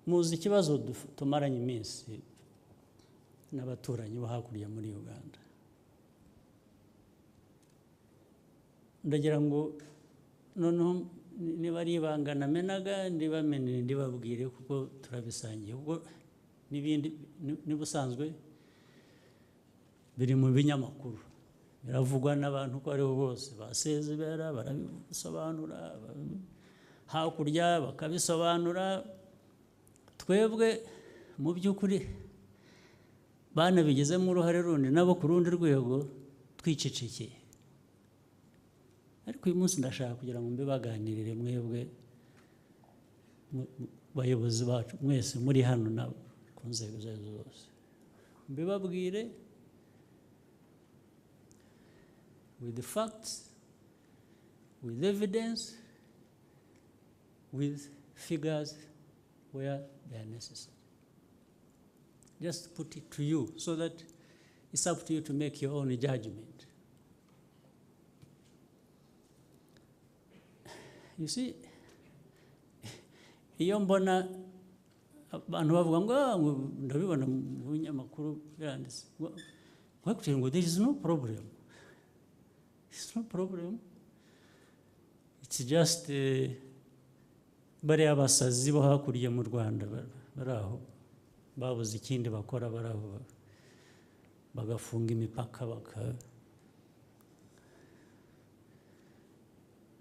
muzi ikibazo tumaranye iminsi n'abaturanyi bo hakurya muri Uganda. Ndagira ngo noneho niba ari ibanga namenaga ndibabwire kuko turabisangiye, kuko n'ibindi nibusanzwe biri mu binyamakuru biravugwa n'abantu ko ariho bose basezebera barabisobanura, hakurya bakabisobanura. Twebwe mu by'ukuri banabigezemo uruhare rundi nabo ku rundi rwego twicecekeye. Ariko uyu munsi ndashaka kugira ngo mbibaganirire mwebwe bayobozi bacu mwese muri hano na ku nzego zose, mbibabwire with the facts, with evidence, with figures where they are necessary. Just put it to you so that it's up to you to make your own judgment. You see, iyo mbona abantu bavuga ngo ndabibona mu binyamakuru biranditse, bakubwira ngo there is no problem. It's no problem. It's just bariya basazi bo hakurya mu Rwanda baraho babuze ikindi bakora, baraho bagafunga imipaka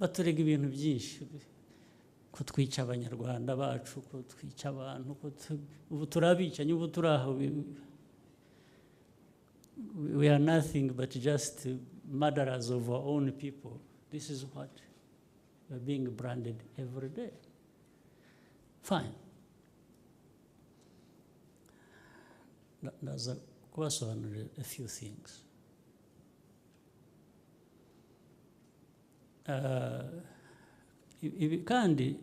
baturega ibintu byinshi, ko twica abanyarwanda bacu, ko twica abantu, ko ubu turabicanye, ubu turaho. We are nothing but just murderers of our own people. This is what we are being branded every day. Fine. Ndaza kubasobanurira a few things. Ibi kandi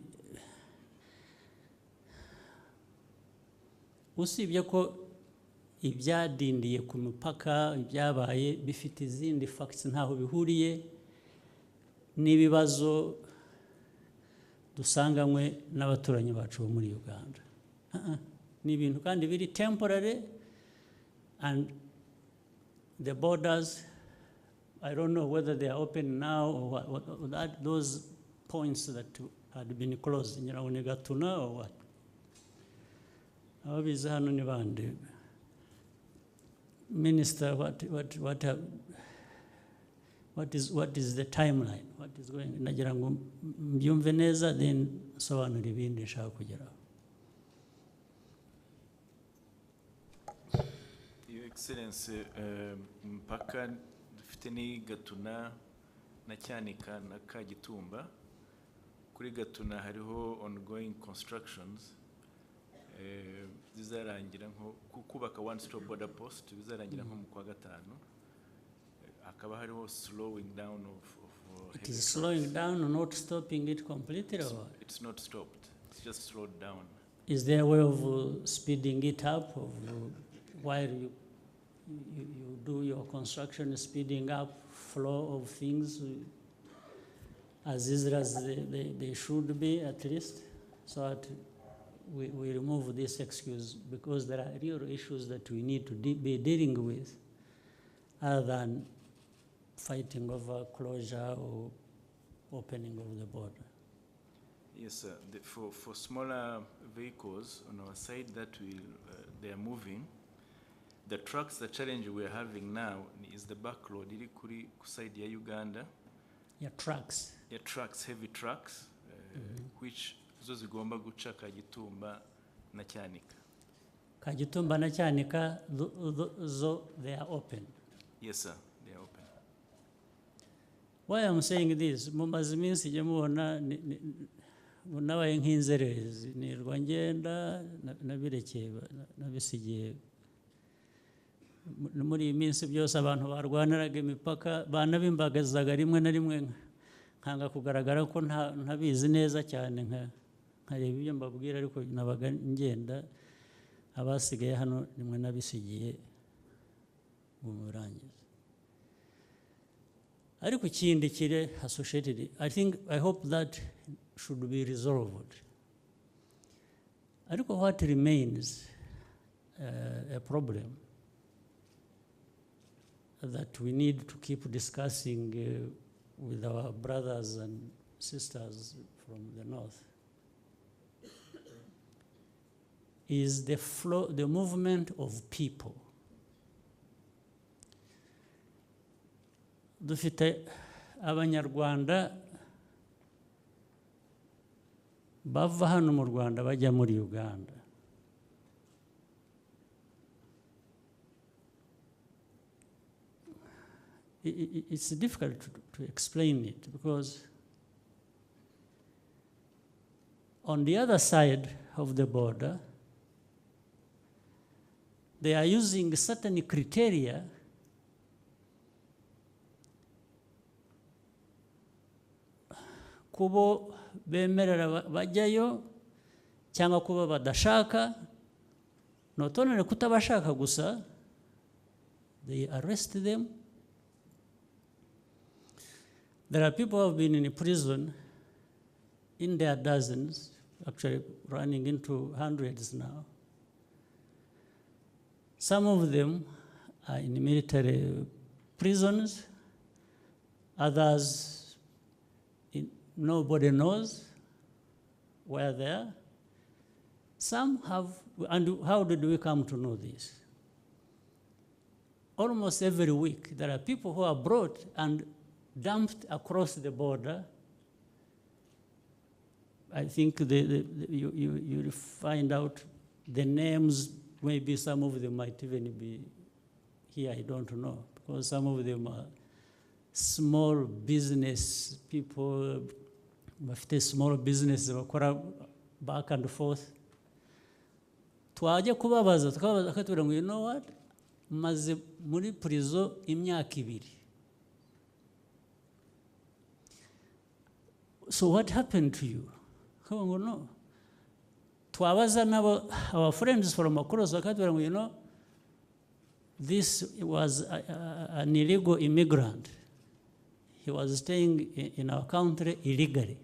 usibye ko ibyadindiye ku mupaka ibyabaye bifite izindi facts ntaho bihuriye n'ibibazo dusanganywe n'abaturanyi bacu bo muri Uganda. Ni ibintu kandi biri temporary, and the borders, I don't know whether they are open now or what that, those points that had been closed, you know, when you got to know or what. Minister, what is the timeline? What is going on? Nagira ngo mbyumve neza, then sobanura ibindi nshaka kugeraho. Your Excellency, mpaka dufite ni Gatuna na Cyanika na Kagitumba. Kuri Gatuna hariho ongoing constructions. Bizarangira nko kubaka one stop border post, bizarangira nko mu kwa gatanu. Akaba hariho slowing down of it is slowing down or not stopping it completely, or it's not stopped, it's just slowed down. Is there a way of speeding it up, of while you do your construction, speeding up flow of things as easy as they should be, at least, so that we remove this excuse, because there are real issues that we need to be dealing with, other than fighting over closure or opening of the border. Yes, sir. For smaller vehicles on our side that they are moving, the trucks, the challenge we are having now is the backload. Iri kuri side ya Uganda. Yeah, trucks. Yeah, trucks, heavy trucks, which zo zigomba guca Kagitumba na Cyanika. Kagitumba na Cyanika, they are open. Yes, sir, they are open. Why I'm saying this, mumaze iminsi jya mubona nabaye nk'inzererezi, nirwa ngenda nabirekeye nabisigiye. Muri iyi minsi byose abantu barwaniraga imipaka banabimbagazaga rimwe na rimwe, nkanga kugaragara ko ntabizi neza cyane, nkareba ibyo mbabwira, ariko nabaga ngenda, abasigaye hano rimwe nabisigiye mu burangiza. Ariko ikindi kire associated, I hope that should be resolved. Ariko what remains a problem that we need to keep discussing with our brothers and sisters from the north is the movement of people. Dufite abanyarwanda bava hano mu Rwanda bajya muri Uganda. It's difficult to explain it because on the other side of the border, they are using certain criteria kubo bemerera bajyayo cyangwa kuba badashaka, not only kutabashaka gusa, they arrest them. There are people who have been in prison in their dozens, actually running into hundreds now. Some of them are in military prisons, others nobody knows where they are. Some have, and how did we come to know this? Almost every week, there are people who are brought and dumped across the border. I think you find out the names, maybe some of them might even be here, I don't know, because some of them are small business people, small business, back and forth. Twajya kubabaza tukabaza akatubwira ngo you know what, maze muri prison imyaka 2. So what happened to you? No. Twabaza nabo our friends from across akatubwira ngo you know, this was an illegal immigrant. He was staying in our country illegally.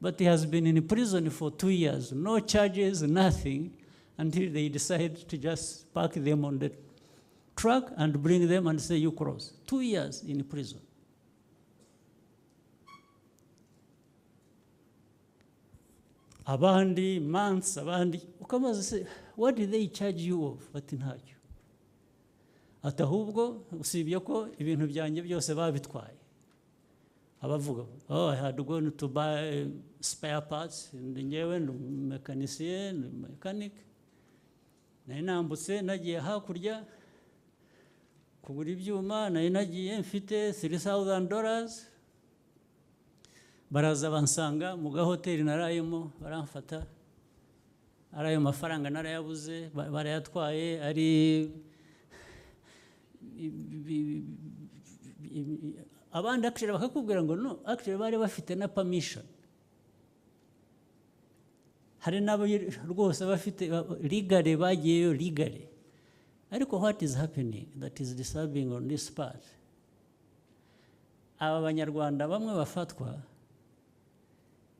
But he has been in prison for 2 years, no charges, nothing, until they decide to just park them on the truck and bring them and say, you cross. 2 years in prison. Abandi, months, abandi. Ukamaze say, what did they charge you of? Bati ntacyo. Ati ahubwo usibye ko ibintu byanjye byose babitwaye. Abavuga, oh, I had gone to buy spare parts, ngewe mechanicien, mechanic. Nari nambutse nagiye hakurya kugura ibyuma, nari nagiye mfite $3,000. Baraza bansanga mu gahoteli narayemo, baramfata. Arayo mafaranga narayabuze, barayatwaye, ari abandi actually bakakubwira ngo no, actually bari bafite na permission. Hari nabo rwose bafite legally bagiyeyo legally. Ariko what is happening that is disturbing on this part? Aba banyarwanda bamwe bafatwa,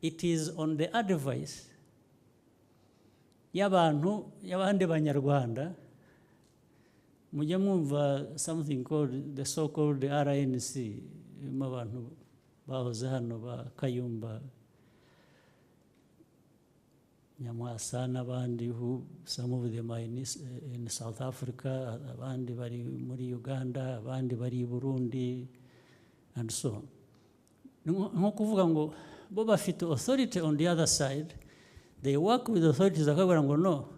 it is on the advice y'abantu y'abandi banyarwanda. Mujye mwumva something called the so-called RNC, abantu bahoze hano ba Kayumba Nyamwasa n'abandi, who some of them are in South Africa, abandi bari muri Uganda, abandi bari Burundi, and so on. Nko kuvuga ngo bo bafite authority on the other side, they work with authorities akabwira ngo no,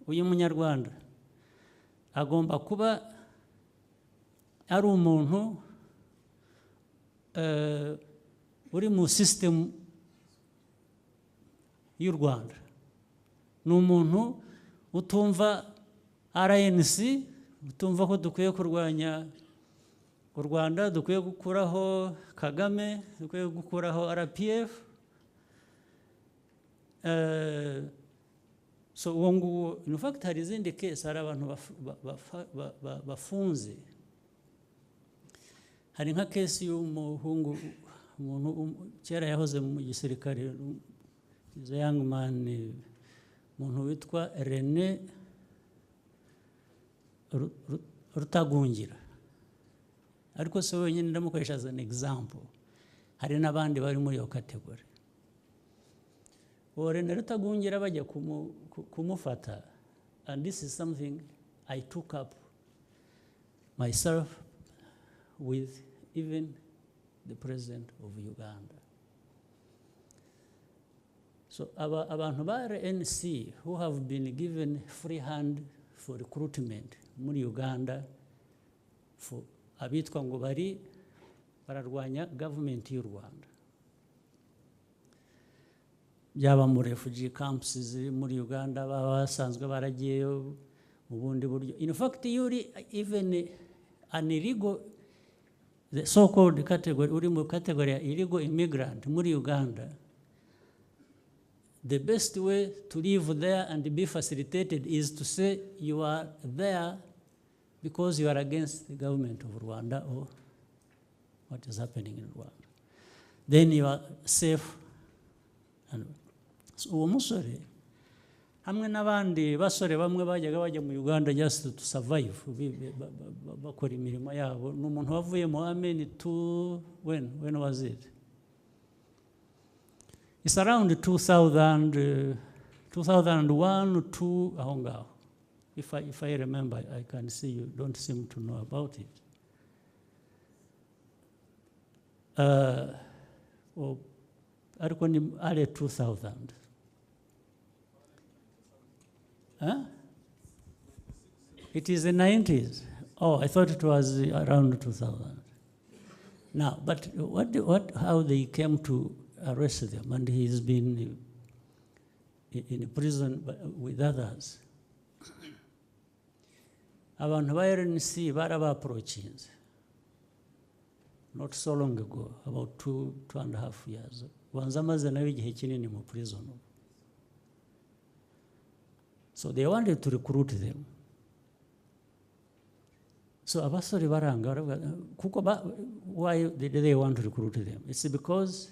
uyu munyarwanda agomba kuba ari umuntu uri mu system y'u Rwanda, ni umuntu utumva RNC, utumva ko dukwiye kurwanya u Rwanda, dukwiye gukuraho Kagame, dukwiye gukuraho RPF. So in fact hari izindi case, hari abantu bafunze. Hari nka case y'umuhungu, umuntu kera yahoze mu gisirikare, is a young man umuntu witwa René Rutagungira, ariko se wenyine ndamukoresha as an example, hari n'abandi bari muri iyo category. René Rutagungira bajya kumufata, and this is something I took up myself with even the president of Uganda. So abantu ba RNC who have been given free hand for recruitment muri Uganda, for abitwa ngo bararwanya government y'u Rwanda, byaba mu refugee camps muri Uganda, basanzwe baragiyeyo mu bundi buryo. In fact, even an illegal, the so-called category, uri mu category illegal immigrant muri Uganda, the best way to live there and be facilitated is to say you are there because you are against the government of Rwanda or what is happening in Rwanda. Then you are safe. And so uwo musore hamwe n'abandi basore bamwe bajyaga bajya mu Uganda just to survive, bakora imirimo yabo, n'umuntu wavuye mu Amen to when was it? It's around 2000, 2001 to aho ngaho. If I remember, I can see you don't seem to know about it. Ariko ni early 2000. Huh? It is the 90s. Oh, I thought it was around 2000. Now, but how they came to arrest them, and he's been in prison with others. Abantu ba RNC approaching not so long ago, about 2.5 years. Wanza maze nawe igihe kinini mu prison. So they wanted to recruit them. So abasore baranga, why did they want to recruit them? It's because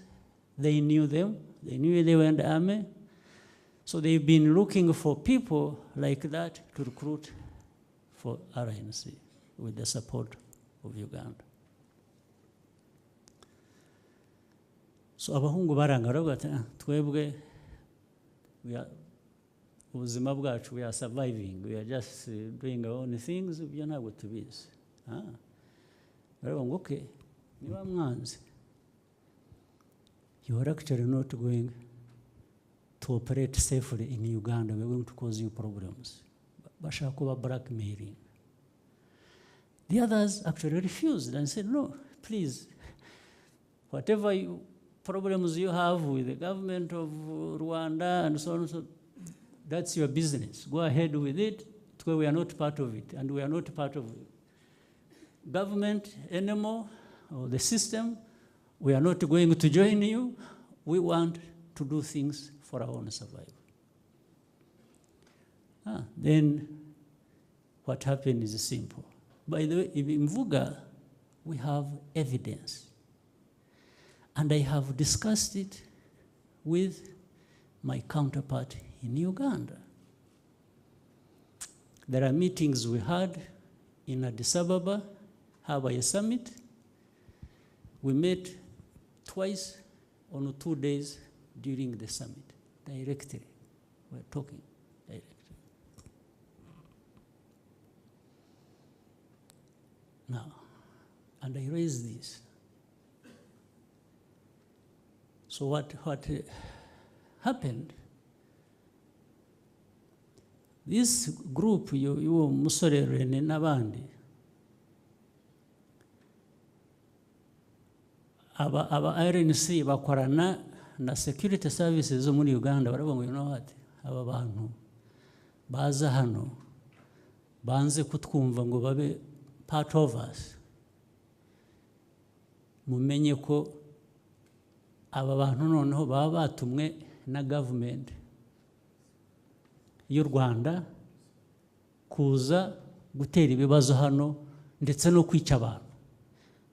they knew them, they knew they were in the army. So they've been looking for people like that to recruit for RNC with the support of Uganda. So abahungu baranga baravuga twebwe ubuzima bwacu, we are surviving, we are just doing our own things, byo ntabwo tubizi. Baravuga okay, niba mwanzi, you are actually not going to operate safely in Uganda, we are going to cause you problems. Bashaka kuba blackmailing. The others actually refused and said, no, please, whatever problems you have with the government of Rwanda and so on, so that's your business. Go ahead with it. We are not part of it, and we are not part of government anymore, or the system. We are not going to join you. We want to do things for our own survival. Then what happened is simple. By the way, in Mvuga, we have evidence. And I have discussed it with my counterpart in Uganda. There are meetings we had in Addis Ababa, Hawaii Summit. We met twice on 2 days during the summit, directly. We're talking directly. Now, and I raised this. So what happened? This group, you Musore René n'abandi, aba RNC bakorana na security services zo muri Uganda, baravuga ngo you know what, aba bantu baza hano banze kutwumva ngo babe part of us. Mumenye ko aba bantu noneho baba batumwe na government y'u Rwanda kuza gutera ibibazo hano ndetse no kwica abantu.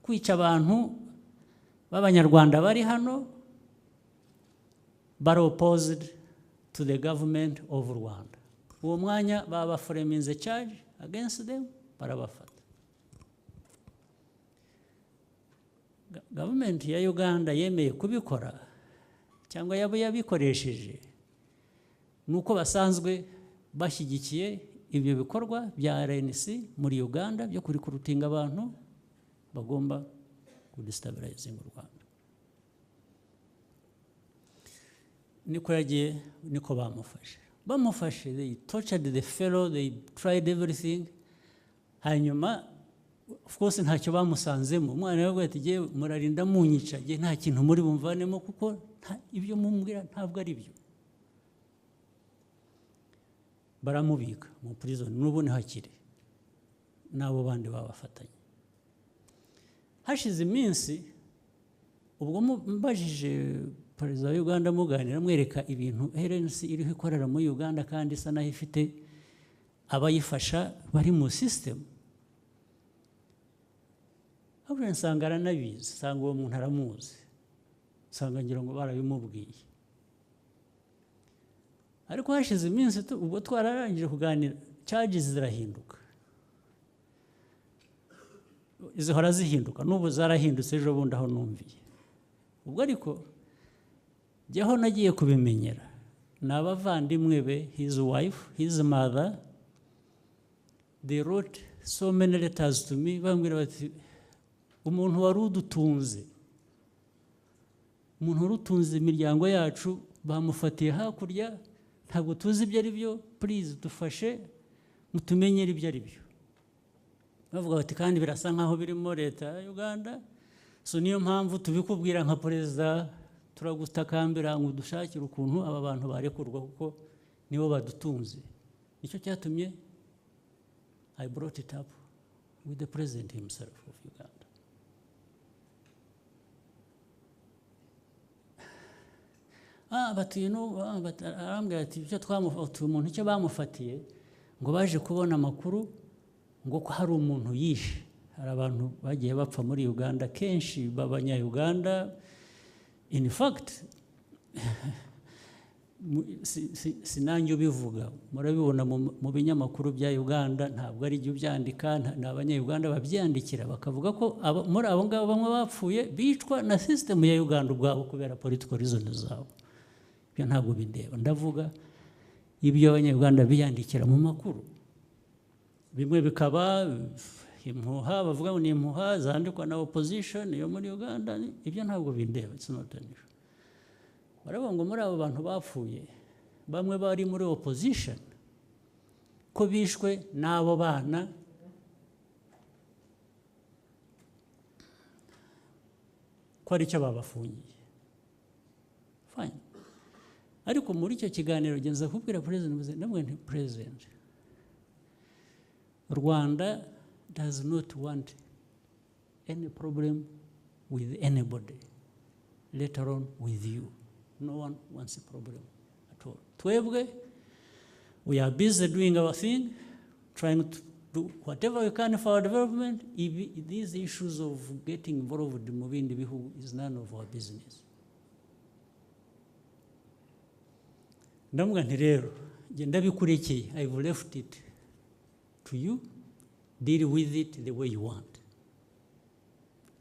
Kwica abantu b'Abanyarwanda bari hano, bari opposed to the government of Rwanda. Uwo mwanya baba framinze charge against them, barabafata. Government ya Uganda yemeye kubikora cyangwa yabo yabikoresheje nuko basanzwe bashyigikiye ibyo bikorwa bya RNC muri Uganda byo kurikurutinga abantu bagomba kudestabilize mu Rwanda. Niko yagiye, niko bamufashe, they tortured the fellow, they tried everything. Hanyuma of course ntacyo bamusanzemo. Umwana we ati giye murarinda munyica, giye nta kintu muri bumvanemo kuko ibyo mumbwira ntabwo ari byo. Baramubika mu prison n'ubu ntihakire nabo bandi babafatanye. Hashize iminsi ubwo mbajije Perezida wa Uganda muganira mwereka ibintu RNC iriho ikorera muri Uganda kandi isa naho ifite abayifasha bari mu system. Abure nsanga aranabizi, nsanga uwo muntu aramuzi, nsanga ngira ngo barabimubwiye. Ariko hashize iminsi ubwo twararangije kuganira charges zirahinduka. Izihora zihinduka n'ubu zarahindutse ejo bundi aho numviye. Ubwo ariko jyaho nagiye kubimenyera n'abavandimwe be, his wife, his mother, they wrote so many letters to me bambwira bati umuntu wari udutunze, umuntu urutunze imiryango yacu bamufatiye hakurya, ntabwo tuzi ibyo ari byo, please dufashe mutumenyere ibyo ari byo. Bavuga bati kandi birasa nkaho birimo leta ya Uganda, so niyo mpamvu tubikubwira nka perezida, turagutakambira ngo dushakire ukuntu aba bantu barekurwa kuko nibo badutunze. Nicyo cyatumye I brought it up with the president himself of Uganda. But you know, but arambwira ati icyo twamufatiye umuntu icyo bamufatiye ngo baje kubona amakuru ngo ko hari umuntu yishe. Hari abantu bagiye bapfa muri Uganda kenshi b'abanya-Uganda. In fact, sinanjye ubivuga, murabibona mu binyamakuru bya Uganda, ntabwo ari byo byandika, n'abanya-Uganda babyandikira bakavuga ko muri abo ngabo bamwe bapfuye bicwa na system ya Uganda ubwabo kubera political reasons zabo. Ibyo ntabwo bindeba, ndavuga ibyo abanya-Uganda biyandikira mu makuru. Bimwe bikaba impuha, bavuga ngo ni impuha zandikwa na opposition yo muri Uganda, ibyo ntabwo bindeba, it's not an issue. Baravuga ngo muri abo bantu bapfuye bamwe bari muri opposition ko bishwe n'abo bana ko ari cyo babafungiye. Fine. Ariko muri icyo kiganiro genza kubwira president, ndamwe nti president, Rwanda does not want any problem with anybody, let alone with you. No one wants a problem at all. Twebwe, we are busy doing our thing, trying to do whatever we can for our development. These issues of getting involved in moving the bihu is none of our business. Ndamubwira nti rero genda bikurekeye, I've left it to you, deal with it the way you want.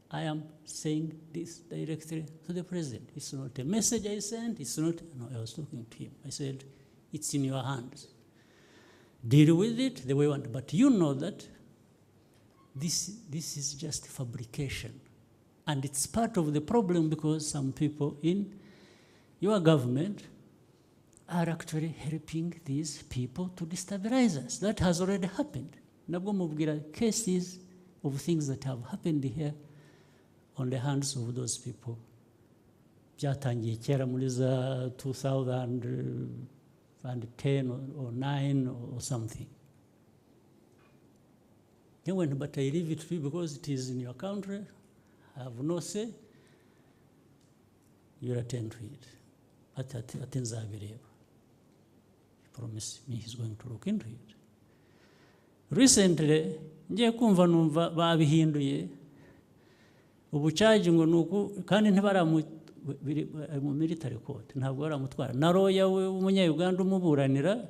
I am saying this directly to the president. It's not a message I sent, it's not, no, I was talking to him. I said, it's in your hands. Deal with it the way you want. But you know that this is just fabrication. And it's part of the problem because some people in your government are actually helping these people to destabilize us. That has already happened. Nabwo mubwira cases of things that have happened here on the hands of those people. Byatangiye kera muri za 2010 or 9 or something. But I leave it to you because it is in your country. I have no say. You'll attend to it. He promised me he's going to look into it. Recently, ngiye kumva numva babihinduye ubucaji ngo nuko kandi mu military court ntabwo baramutwara na lawyer we w'umunya-Uganda umuburanira.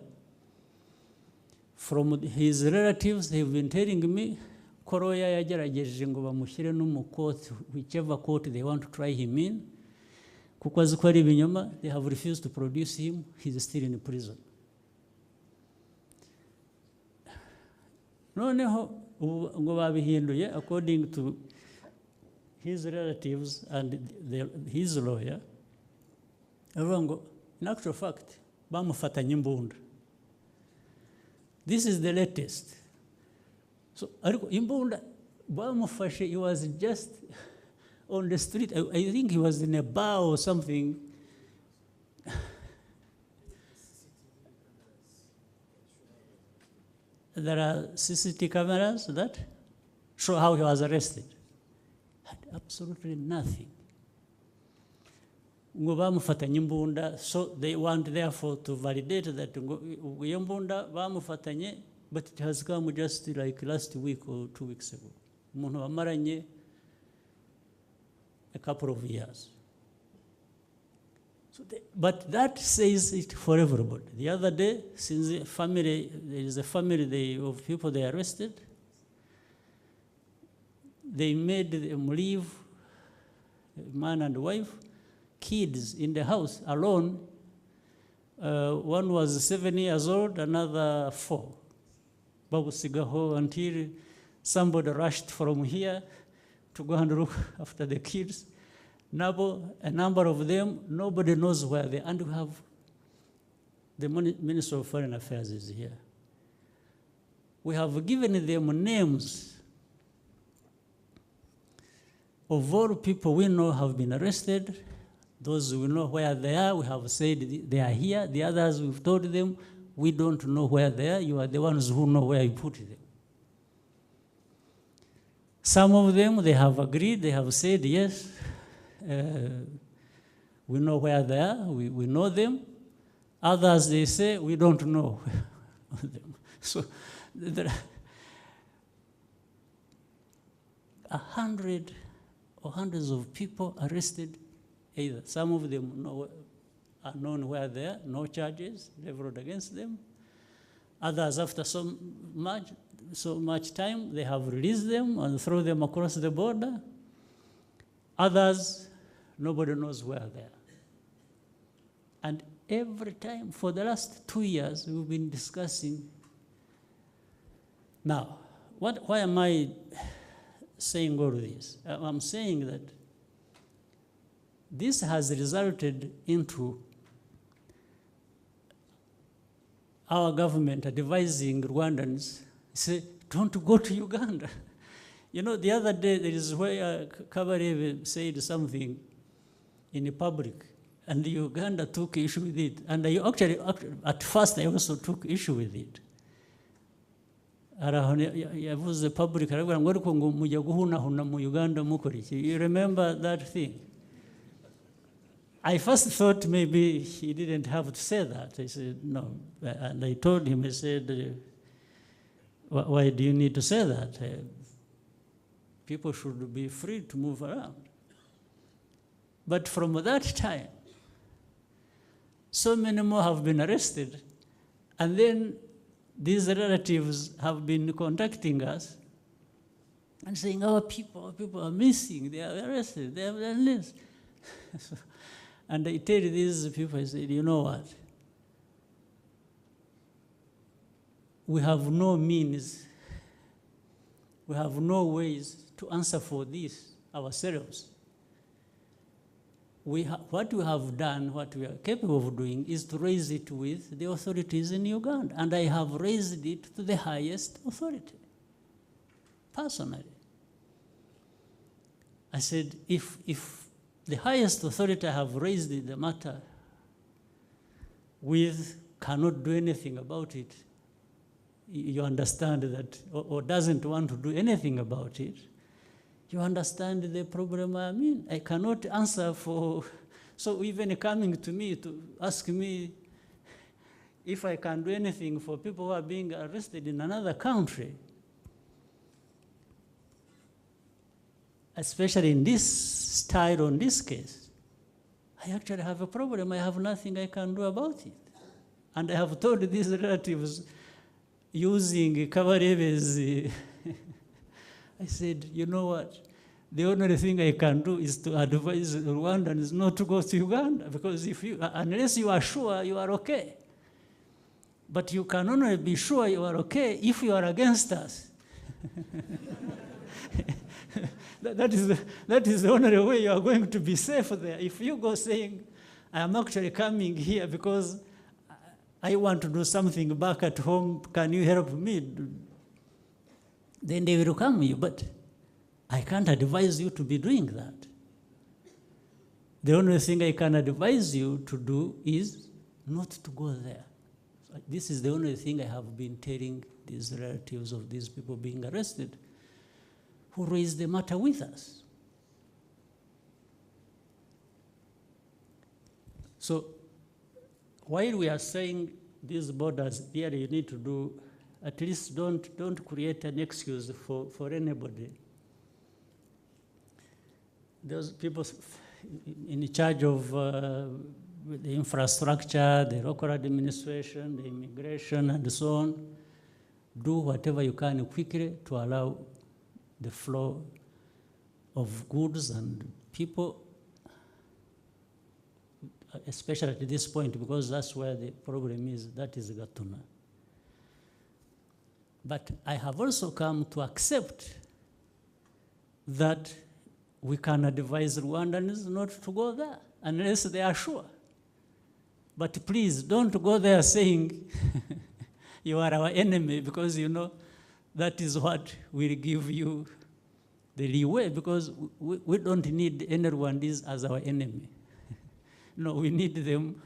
From his relatives they have been telling me ko lawyer yagerageje ngo bamushyire no mu court, whichever court they want to try him in, kuko azi ko ari ibinyoma. They have refused to produce him. He is still in prison. Noneho ngo babihinduye according to his relatives and his lawyer. Avuga ngo in actual fact bamufatanye imbunda. This is the latest. So ariko imbunda bamufashe, he was just on the street. I think he was in a bar or something. There are CCTV cameras that show how he was arrested. Had absolutely nothing. Ngo bamufatanye imbunda, so they want therefore to validate that iyo mbunda bamufatanye, but it has come just like last week or 2 weeks ago. Umuntu bamaranye a couple of years. So but that says it for everybody. The other day, since there is a family of people they arrested, they made them leave, man and wife, kids in the house alone. One was 7 years old, another 4. Babusigaho until somebody rushed from here to go and look after the kids. A number of them, nobody knows where they are. And we have the Minister of Foreign Affairs is here. We have given them names of all people we know have been arrested. Those we know where they are, we have said they are here. The others, we've told them, we don't know where they are. You are the ones who know where you put them. Some of them, they have agreed. They have said, yes, we know where they are. We know them. Others, they say, we don't know them. So there are 100 or hundreds of people arrested. Either some of them are known where they are, no charges leveled against them. Others, after so much time, they have released them and thrown them across the border. Others, nobody knows where they are. And every time, for the last 2 years, we've been discussing. Now, why am I saying all this? I'm saying that this has resulted into our government advising Rwandans, say, don't go to Uganda. You know, the other day, there is where Kabarebe said something in public, and Uganda took issue with it. And I actually, at first, I also took issue with it. Was the public, you remember that thing? I first thought maybe he didn't have to say that. I said, no. And I told him, I said, why do you need to say that? People should be free to move around. But from that time, so many more have been arrested. And then these relatives have been contacting us and saying, our people are missing, they are arrested, they have done this. And I tell these people, I said, you know what? We have no means, we have no ways to answer for this ourselves. What we have done, what we are capable of doing, is to raise it with the authorities in Uganda. And I have raised it to the highest authority, personally. I said, if the highest authority have raised the matter with cannot do anything about it, you understand that, or doesn't want to do anything about it, you understand the problem I'm in. I cannot answer for, so even coming to me to ask me if I can do anything for people who are being arrested in another country, especially in this style, on this case, I actually have a problem. I have nothing I can do about it. And I have told these relatives using Kabarebe's, I said, you know what? The only thing I can do is to advise Rwandans not to go to Uganda, because if you, unless you are sure you are okay. But you can only be sure you are okay if you are against us. that is the only way you are going to be safe there. If you go saying, I am actually coming here because I want to do something back at home, can you help me? Then they will come you, but I can't advise you to be doing that. The only thing I can advise you to do is not to go there. This is the only thing I have been telling these relatives of these people being arrested who raised the matter with us. So while we are saying these borders, really you need to do, at least don't create an excuse for anybody. Those people in charge of the infrastructure, the local administration, the immigration, and so on, do whatever you can quickly to allow the flow of goods and people, especially at this point, because that's where the problem is, that is Gatuna. But I have also come to accept that we can advise Rwandans not to go there unless they are sure. But please don't go there saying you are our enemy, because you know that is what will give you the leeway, because we don't need any Rwandese as our enemy. No, we need them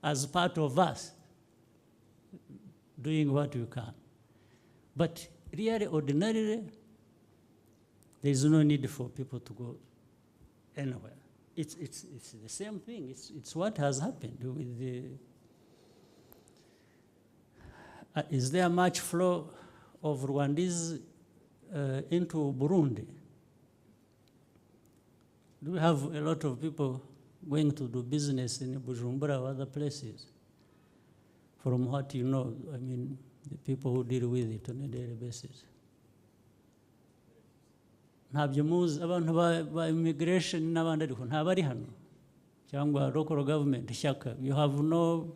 as part of us, doing what we can. But really, ordinarily, there is no need for people to go anywhere. It's the same thing. It's what has happened with the... is there much flow of Rwandese into Burundi? Do we have a lot of people going to do business in Bujumbura or other places? From what you know, I mean, the people who deal with it on a daily basis. Ntabyo muzi abantu ba immigration n'abandi ariko ntabari hano cyangwa local government ishyaka. You have no,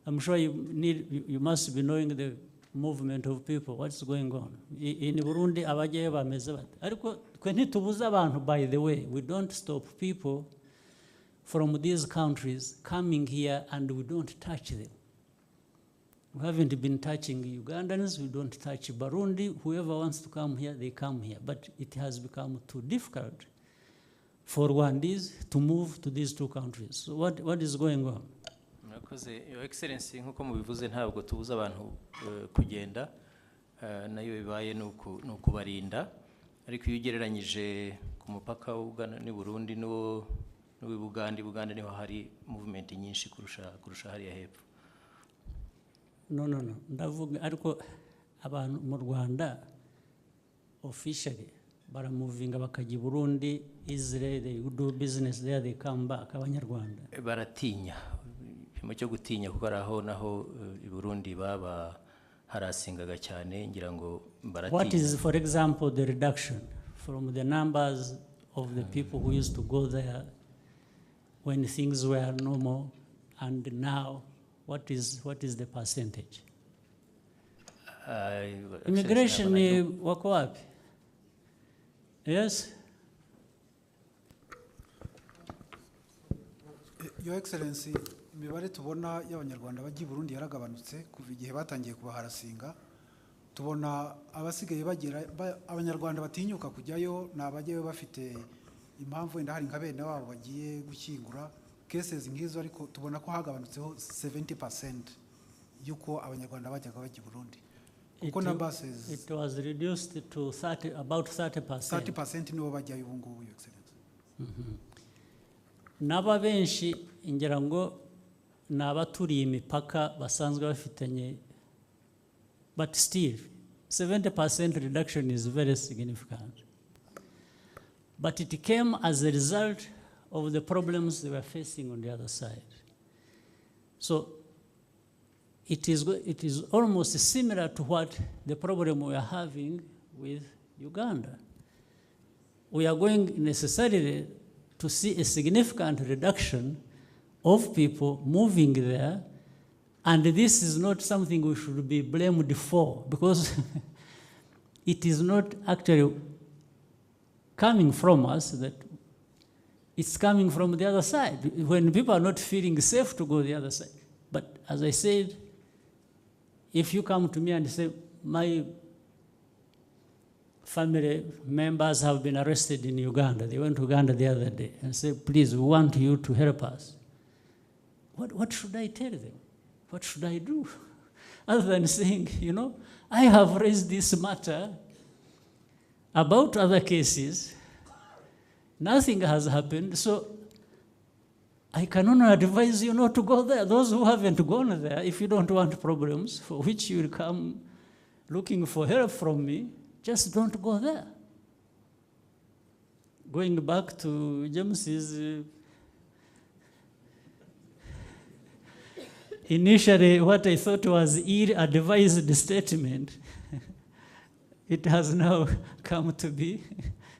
I'm sure you must be knowing the movement of people, what's going on. In Burundi abagiye bameze bate. Ariko twe ntitubuza abantu, by the way, we don't stop people from these countries coming here, and we don't touch them. We haven't been touching Ugandans, we don't touch Burundi. Whoever wants to come here, they come here. But it has become too difficult for Rwandese to move to these two countries. So what is going on? Your Excellency, nkuko mubivuze ntabwo tubuza abantu kugenda, nayo bibaye nukubarinda. Ariko iyo ugereranyije ku mupaka w'Uganda ni Burundi no Uganda niho hari movement nyinshi kurusha hariya hepfo. No. Ndavuga ariko abantu mu Rwanda officially baramuvinga bakajya Burundi, Israel, they do business there, they come back. Abanyarwanda baratinya mu cyo gutinya kuko araho naho I Burundi baba harasingaga cyane ngira ngo baratinya. What is, for example, the reduction from the numbers of the people who used to go there when things were normal, and now what is the percentage? Immigration wako wapi? Yes? Your Excellency, imibare tubona y'abanyarwanda bagiye Burundi yaragabanutse kuva igihe batangiye kubaharasinga. Tubona abasigaye bagira abanyarwanda batinyuka kujyayo nabagiye bafite impamvu wenda hari nkabene wabo bagiye gukingura. Cases ngizo ariko tubona ko hagabanutseho 70% yuko abanyarwanda bajyaga bajya Burundi. Uko numbers it was reduced to about 30%. 30% nibo bajyayo ubu ngubu, Your Excellency. Naba benshi ingira ngo nabaturiye imipaka basanzwe bafitanye, but still 70% reduction is very significant. But it came as a result of the problems they were facing on the other side. So it is almost similar to what the problem we are having with Uganda. We are going necessarily to see a significant reduction of people moving there, and this is not something we should be blamed for, because it is not actually coming from us, that it's coming from the other side, when people are not feeling safe to go the other side. But as I said, if you come to me and say, my family members have been arrested in Uganda, they went to Uganda the other day, and say, please, we want you to help us. What should I tell them? What should I do? Other than saying, you know, I have raised this matter about other cases, nothing has happened, so I can only advise you not to go there. Those who haven't gone there, if you don't want problems for which you will come looking for help from me, just don't go there. Going back to James's initially what I thought was ill-advised statement, it has now come to be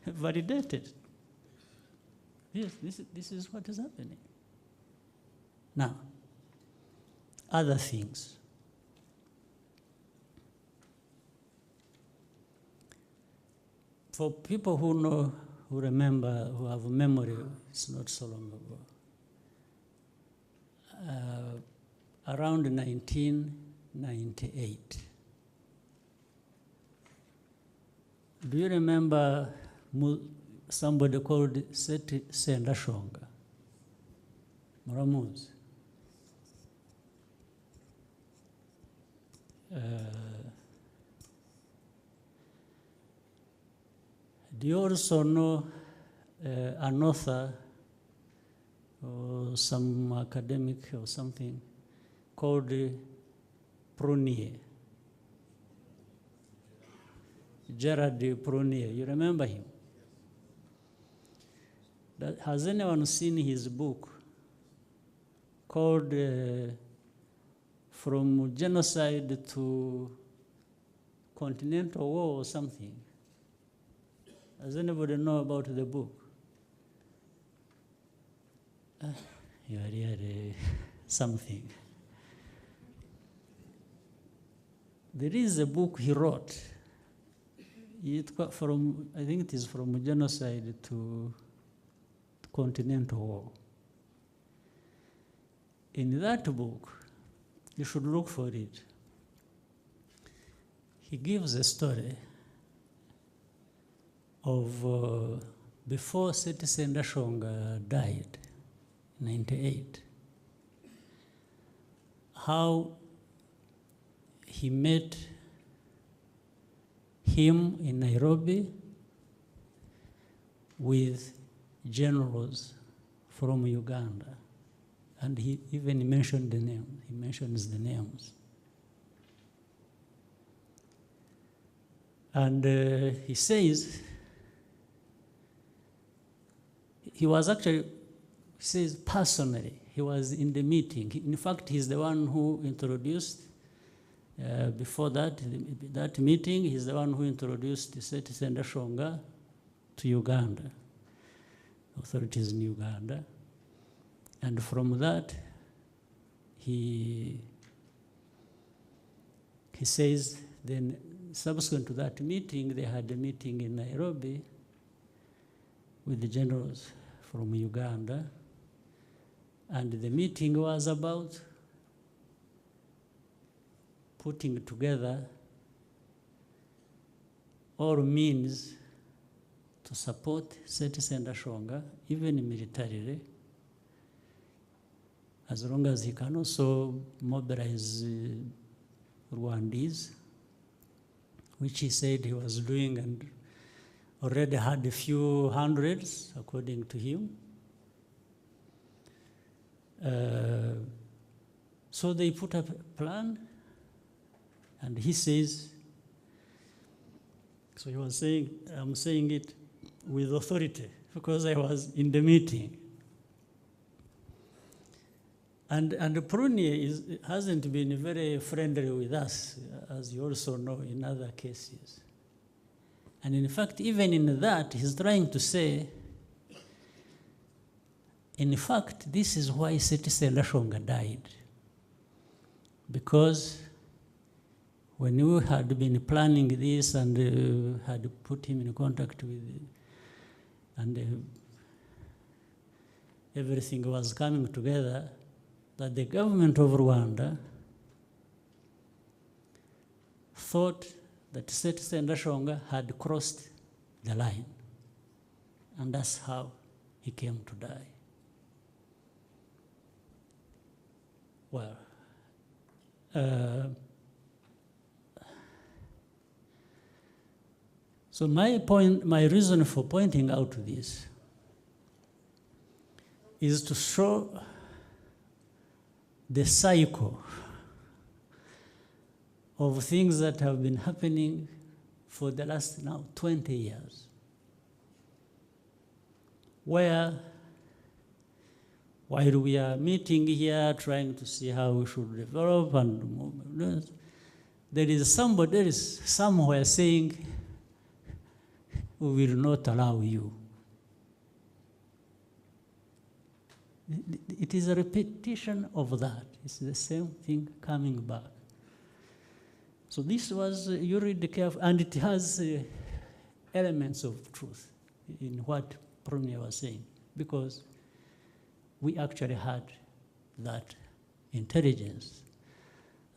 validated. Yes, this is what is happening. Now, other things. For people who know, who remember, who have memory, it's not so long ago. Around 1998. Do you remember somebody called SENDASHONGA? Muramuzi. Do you also know an author or some academic or something called Prunier? Gerard Prunier, you remember him? Has anyone seen his book called From Genocide to Continental War or something? Does anybody know about the book? You are really something. There is a book he wrote. I think it is From Genocide to Continental War. In that book, you should look for it. He gives a story of before SENDASHONGA died, 98, how he met him in Nairobi with generals from Uganda. And he even mentioned the name. He mentions the names. And he says, he was actually, he says personally, he was in the meeting. In fact, he's the one who introduced, before that meeting, he's the one who introduced the SENDASHONGA to Uganda, authorities in Uganda. And from that, he says, then subsequent to that meeting, they had a meeting in Nairobi with the generals from Uganda. And the meeting was about putting together all means to support SENDASHONGA, even militarily, as long as he can also mobilize Rwandese, which he said he was doing and already had a few hundreds, according to him. So they put up a plan, and he says, so he was saying, I'm saying it with authority, because I was in the meeting. And Prunier hasn't been very friendly with us, as you also know, in other cases. And in fact, even in that, he's trying to say, in fact, this is why Sendashonga died. Because when we had been planning this and had put him in contact with, and everything was coming together, that the government of Rwanda thought that Sendashonga had crossed the line. And that's how he came to die. Well, so my reason for pointing out this is to show the cycle of things that have been happening for the last now 20 years, where while we are meeting here, trying to see how we should develop and move, there is somebody somewhere saying, we will not allow you. It is a repetition of that. It's the same thing coming back. So this was, you read carefully, and it has elements of truth in what Prunier was saying, because we actually had that intelligence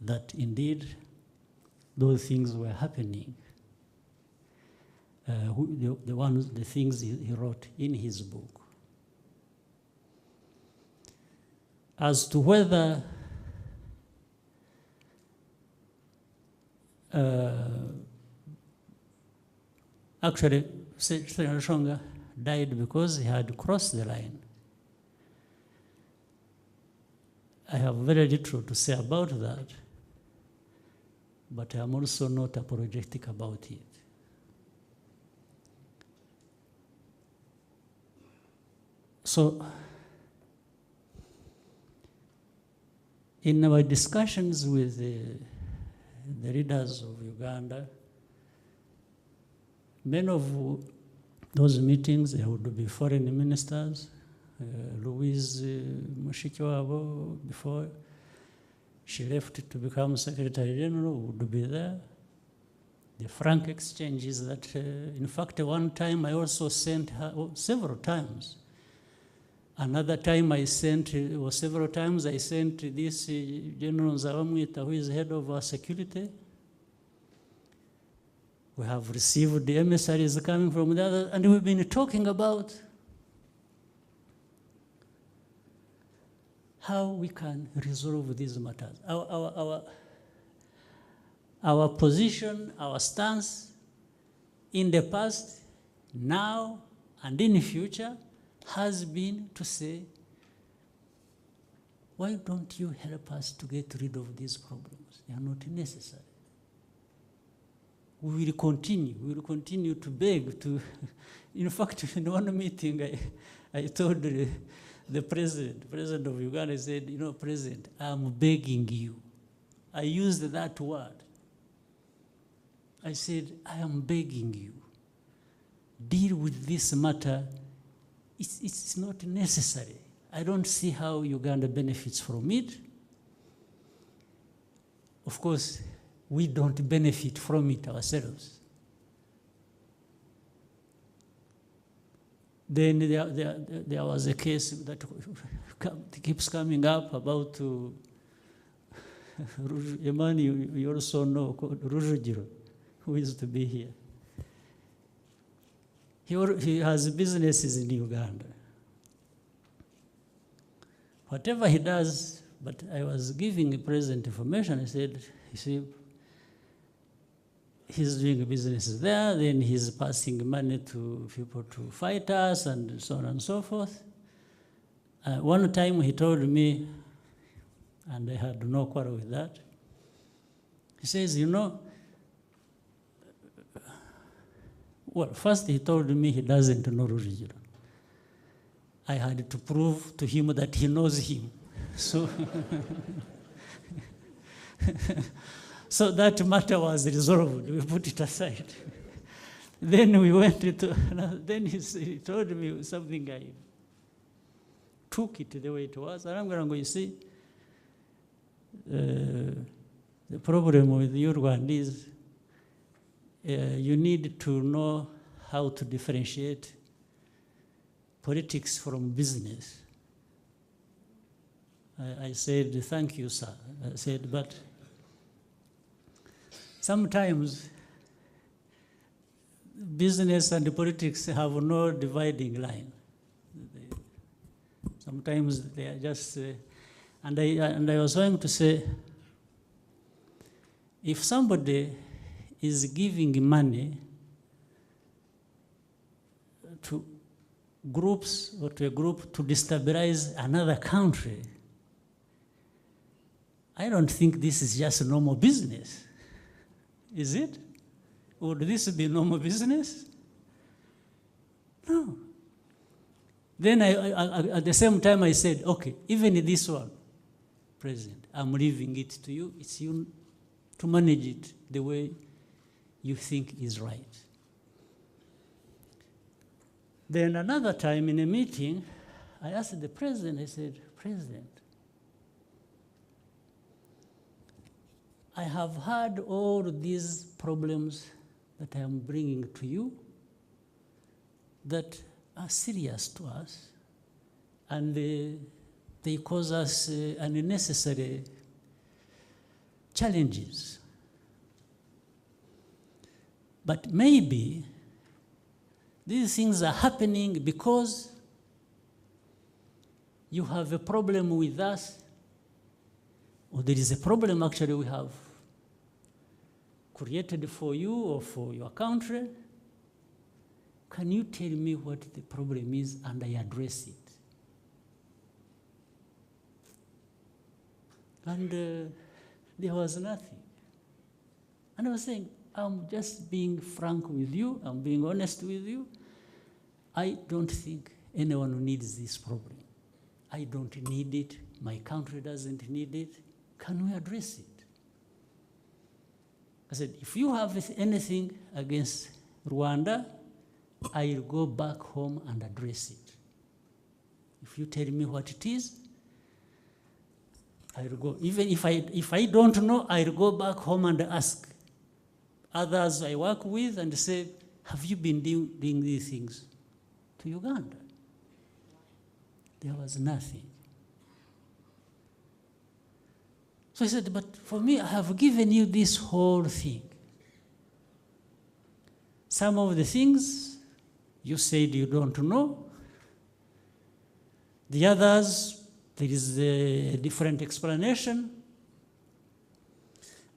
that indeed those things were happening. The things he wrote in his book. As to whether actually Sendashonga died because he had crossed the line, I have very little to say about that, but I am also not apologetic about it. So, in our discussions with the leaders of Uganda, many of those meetings, there would be foreign ministers, Louise Mushikiwabo, before she left to become Secretary General, would be there. The frank exchanges that, in fact, one time I also sent her, several times. Another time I sent, or several times I sent this General Zawamwita, who is head of our security. We have received the emissaries coming from the other, and we've been talking about how we can resolve these matters. Our position, our stance in the past, now, and in the future has been to say, why don't you help us to get rid of these problems? They are not necessary. We will continue to beg to, in fact, in one meeting, I told the president of Uganda, I said, you know, President, I'm begging you. I used that word. I said, I am begging you. Deal with this matter. It's not necessary. I don't see how Uganda benefits from it. Of course, we don't benefit from it ourselves. Then there was a case that keeps coming up about a man you also know called Rujugiro, who used to be here. He has businesses in Uganda. Whatever he does, but I was giving the president information. I said, you see, he's doing businesses there, then he's passing money to people to fight us, and so on and so forth. One time he told me, and I had no quarrel with that, he says, you know, well, first he told me he doesn't know Rujugiro. I had to prove to him that he knows him. So, so that matter was resolved. We put it aside. Then we went into, then he told me something, I took it the way it was. And I'm going to go, you see, the problem with URWANDA is you need to know how to differentiate politics from business. I said, thank you, sir. I said, but sometimes business and politics have no dividing line. Sometimes they are just, and I was going to say, if somebody is giving money to groups or to a group to destabilize another country, I don't think this is just normal business. Is it? Would this be normal business? No. Then at the same time I said, okay, even this one, President, I'm leaving it to you. It's you to manage it the way you think is right. Then another time in a meeting, I asked the President, I said, President, I have heard all these problems that I am bringing to you that are serious to us, and they cause us unnecessary challenges. But maybe these things are happening because you have a problem with us, or there is a problem actually we have created for you or for your country. Can you tell me what the problem is and I address it? And there was nothing. And I was saying, I'm just being frank with you, I'm being honest with you. I don't think anyone needs this problem. I don't need it, my country doesn't need it. Can we address it? I said, if you have anything against Rwanda, I'll go back home and address it. If you tell me what it is, I'll go. Even if I don't know, I'll go back home and ask others I work with and say, have you been doing these things to Uganda? There was nothing. So I said, but for me, I have given you this whole thing. Some of the things you said you don't know. The others, there is a different explanation,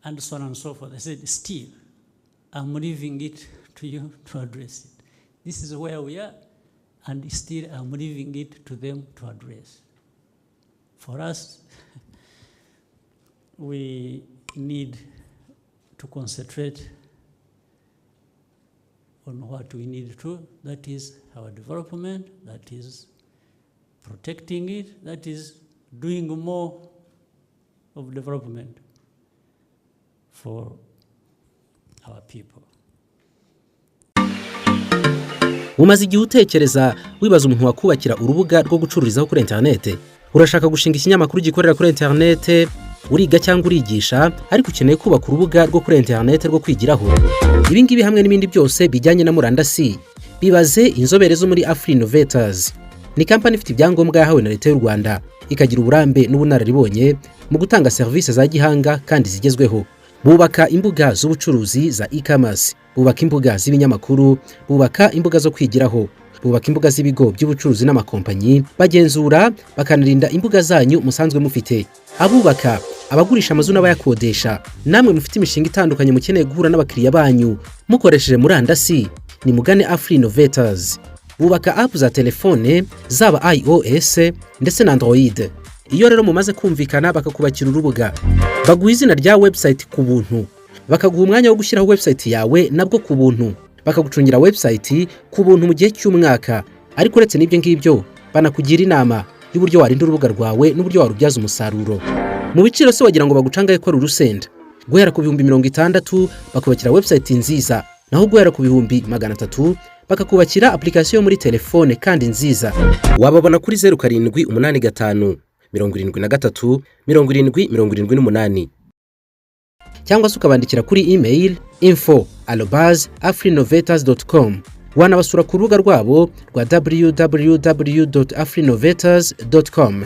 and so on and so forth. I said, still, I'm leaving it to you to address it. This is where we are, and still I'm leaving it to them to address. For us, we need to concentrate on what we need to. That is our development, that is protecting it, that is doing more of development for our people. Umaze igihe utekereza wibaza umuntu wakubakira urubuga rwo gucururizaho kuri internet? Urashaka gushinga ikinyamakuru gikorera kuri internet? Uriga cyangwa urigisha ariko ukeneye kubaka urubuga rwo kuri internet rwo kwigiraho? Ibi ngibi hamwe n'ibindi byose bijyanye na murandasi bibaze inzobere zo muri Afri Innovators. Ni company ifite ibyangombwa yahawe na leta y'u Rwanda, ikagira uburambe n'ubunararibonye mu gutanga services za gihanga kandi zigezweho. Bubaka imbuga z'ubucuruzi za e-commerce, bubaka imbuga z'ibinyamakuru, bubaka imbuga zo kwigiraho, bubaka imbuga z'ibigo by'ubucuruzi n'amakompanyi, bagenzura bakanarinda imbuga zanyu musanzwe mufite. Abubaka, abagurisha amazu n'abayakodesha, namwe mufite imishinga itandukanye mukeneye guhura n'abakiriya banyu mukoresheje murandasi, ni mugane Afri Innovators. Bubaka app za telefone zaba iOS ndetse na Android. Iyo rero mumaze kumvikana bakakubakira urubuga, baguha izina rya website ku buntu, bakaguha umwanya wo gushyiraho website yawe nabwo ku buntu, bakagucungira website ku buntu mu gihe cy'umwaka. Ariko uretse n'ibyo ngibyo banakugira inama y'uburyo warinda urubuga rwawe n'uburyo warubyaza umusaruro. Mu biciro se wagira ngo bagucangaye ko urusenda. Guhera ku 60,000 bakubakira website nziza, naho guhera ku 300,000 bakakubakira application muri telefone kandi nziza. Wababona kuri 0785 73 7078 cyangwa se ukabandikira kuri email info@afrinovators.com. Wanabasura ku rubuga rwabo rwa www.afrinovators.com.